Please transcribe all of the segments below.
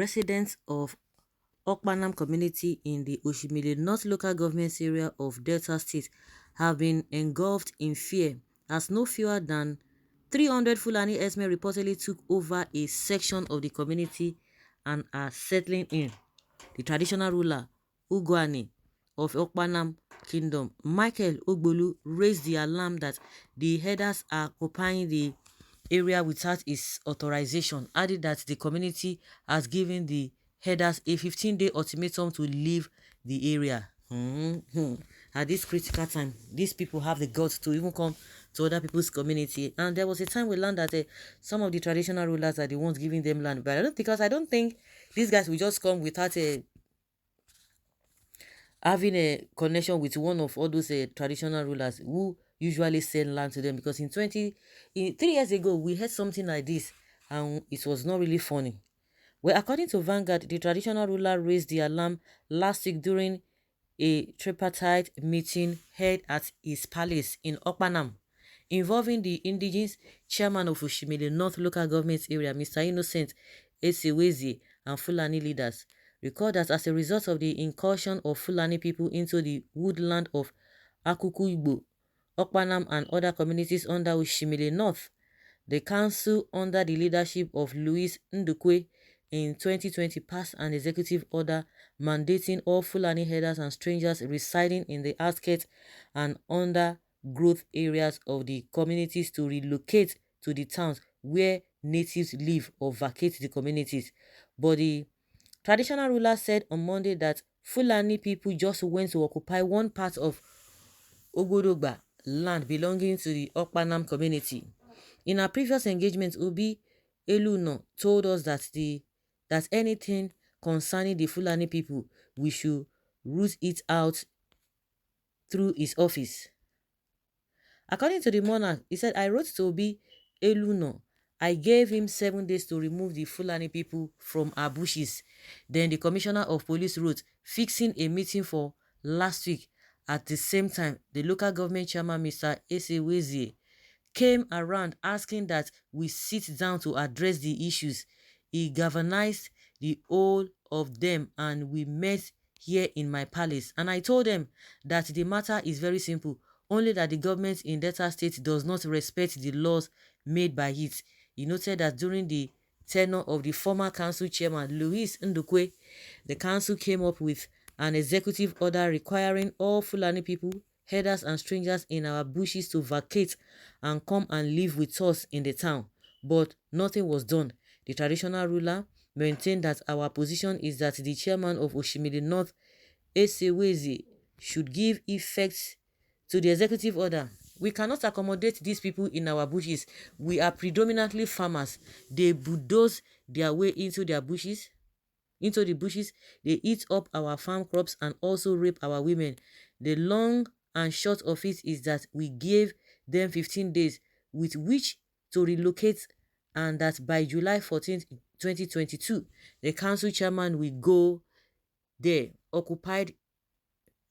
residents of Okpanam community in the Oshimili North local government area of Delta State have been engulfed in fear as no fewer than 300 Fulani Herdsmen reportedly took over a section of the community and are settling in. The traditional ruler, Ugwani, of Okpanam Kingdom, Michael Ogbolu, raised the alarm that the herders are occupying the area without his authorization, adding that the community has given the herders a 15-day ultimatum to leave the area. At this critical time, these people have the guts to even come to other people's community. And there was a time we learned that some of the traditional rulers are the ones giving them land. But I don't think these guys will just come without having a connection with one of all those traditional rulers who usually sell land to them. Because in 3 years ago, we heard something like this, and it was not really funny. Well, according to Vanguard, the traditional ruler raised the alarm last week during a tripartite meeting held at his palace in Okpanam, involving the indigenous chairman of Oshimili North local government area, Mr. Innocent Esewezi, and Fulani leaders. Recall that as a result of the incursion of Fulani people into the woodland of Akuku Igbo, Okpanam, and other communities under Oshimili North, the council, under the leadership of Louis Ndukwe, in 2020 passed an executive order mandating all Fulani herders and strangers residing in the outskirts and undergrowth areas of the communities to relocate to the towns where natives live or vacate the communities. But the traditional ruler said on Monday that Fulani people just went to occupy one part of Ogodogba land belonging to the Okpanam community. In our previous engagement, Obi Eluno told us that anything concerning the Fulani people, we should root it out through his office. According to the Mornach, he said, I wrote to Obi Eluno. I gave him 7 days to remove the Fulani people from our bushes. Then the commissioner of police wrote, fixing a meeting for last week. At the same time, the local government chairman, Mr. Esewezi, came around asking that we sit down to address the issues. He galvanized the whole of them and we met here in my palace. And I told them that the matter is very simple, only that the government in Delta State does not respect the laws made by it. He noted that during the tenure of the former council chairman, Louis Ndukwe, the council came up with an executive order requiring all Fulani people, herders and strangers in our bushes to vacate and come and live with us in the town. But nothing was done. The traditional ruler maintained that our position is that the chairman of Oshimili North, Esewezi, should give effect to the executive order. We cannot accommodate these people in our bushes. We are predominantly farmers. They bulldoze their way into the bushes. They eat up our farm crops and also rape our women. The long and short of it is that we gave them 15 days with which to relocate, and that by July 14th, 2022, the council chairman will go there, occupied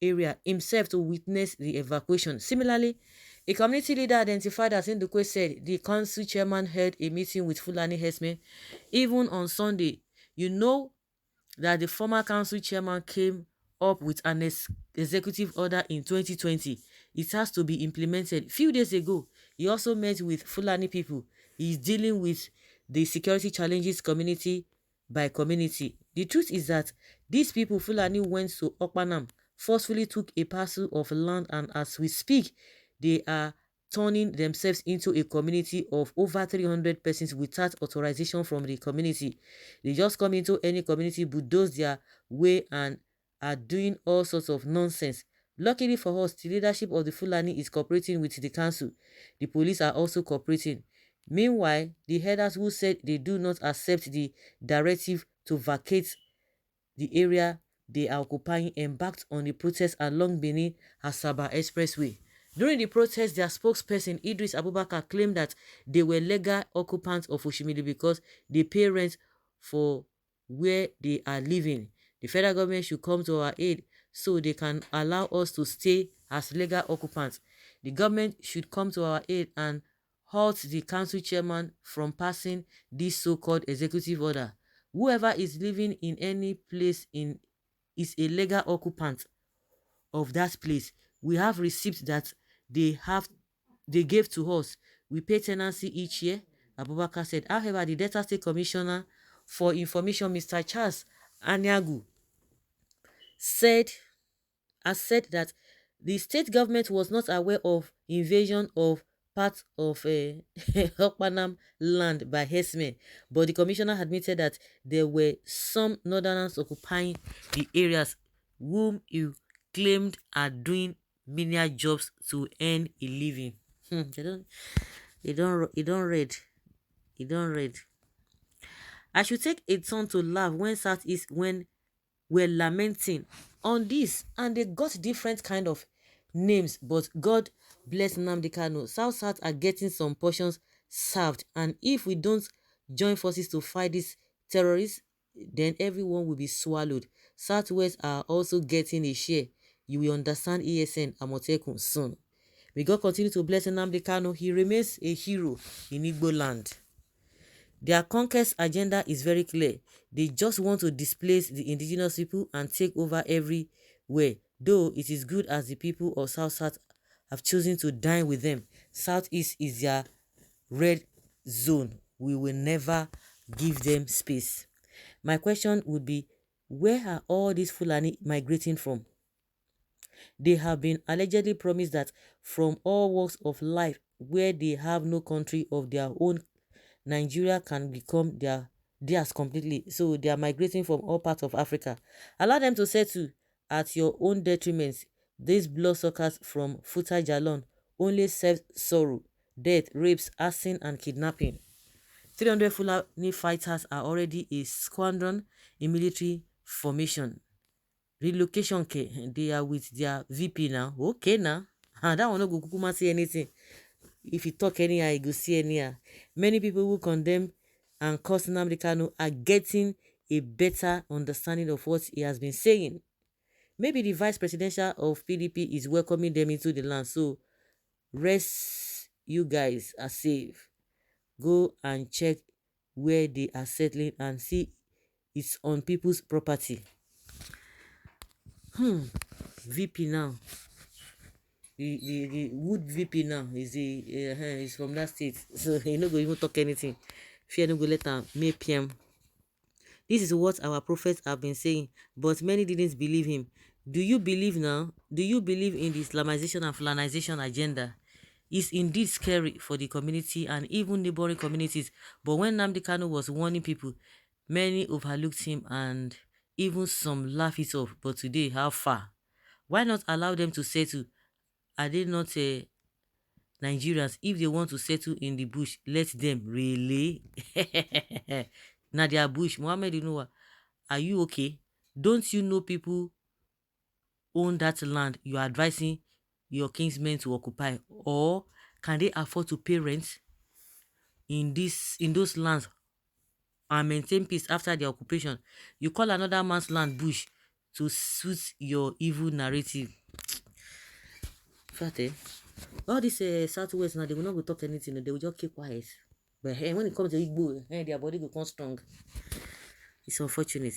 area, himself to witness the evacuation. Similarly, a community leader identified as Ndukwe said the council chairman held a meeting with Fulani Herdsmen even on Sunday. You know that the former council chairman came up with an executive order in 2020. It has to be implemented. Few days ago, he also met with Fulani people. He is dealing with the security challenges community by community. The truth is that these people, Fulani, went to Okpanam, forcefully took a parcel of land, and as we speak, they are turning themselves into a community of over 300 persons without authorization from the community. They just come into any community, bulldoze their way, and are doing all sorts of nonsense. Luckily for us, the leadership of the Fulani is cooperating with the council. The police are also cooperating. Meanwhile, the herders who said they do not accept the directive to vacate the area they are occupying embarked on the protest along Benin-Asaba Expressway. During the protest, their spokesperson Idris Abubakar claimed that they were legal occupants of Oshimili because they pay rent for where they are living. The federal government should come to our aid so they can allow us to stay as legal occupants. The government should come to our aid and halt the council chairman from passing this so-called executive order. Whoever is living in any place is a legal occupant of that place. We have receipts that they gave to us. We pay tenancy each year, Abubakar said. However, the Delta State Commissioner for Information, Mr. Charles Anyagu, said that the state government was not aware of invasion of part of Okpanam land by Herdsmen, but the commissioner admitted that there were some northerners occupying the areas whom you claimed are doing menial jobs to earn a living. They don't read. I should take a turn to laugh when Southeast when were lamenting on this, and they got different kind of names, but God bless Nnamdi Kanu. South are getting some portions served, and if we don't join forces to fight these terrorists, then everyone will be swallowed. Southwest are also getting a share. You will understand ESN Amotekun soon. May God continue to bless Nnamdi Kanu. He remains a hero in Igbo land. Their conquest agenda is very clear. They just want to displace the indigenous people and take over everywhere. Though it is good as the people of South have chosen to dine with them. Southeast is their red zone. We will never give them space. My question would be, where are all these Fulani migrating from? They have been allegedly promised that from all walks of life where they have no country of their own, Nigeria can become theirs completely. So they are migrating from all parts of Africa. Allow them to settle at your own detriment. These bloodsuckers from Futa Jalon only serve sorrow, death, rapes, arson, and kidnapping. 300 Fulani fighters are already a squadron in military formation. Relocation care, they are with their VP now. Okay now. That one no go kukuma say anything. If you talk anyhow, you go see anyhow. Many people who condemn and curse Nnamdi Kanu are getting a better understanding of what he has been saying. Maybe the vice presidential of PDP is welcoming them into the land. So rest, you guys are safe. Go and check where they are settling and see it's on people's property. VP now. The Wood VP now is from that state, so he no go even talk anything. Fear no go let am make PM. This is what our prophets have been saying, but many didn't believe him. Do you believe now? Do you believe in the Islamization and Fulanization agenda? It's indeed scary for the community and even neighboring communities. But when Nnamdi Kanu was warning people, many overlooked him and even some laugh it off. But today, how far? Why not allow them to settle? Are they not Nigerians? If they want to settle in the bush, let them. Really? Now they are bush. Mohammed Inuwa, are you okay? Don't you know people own that land you are advising your kinsmen to occupy? Or can they afford to pay rent in those lands and maintain peace after their occupation? You call another man's land bush to suit your evil narrative. All this Southwest now, they will not go talk anything. They will just keep quiet. But when it comes to Igbo, their body will come strong. It's unfortunate.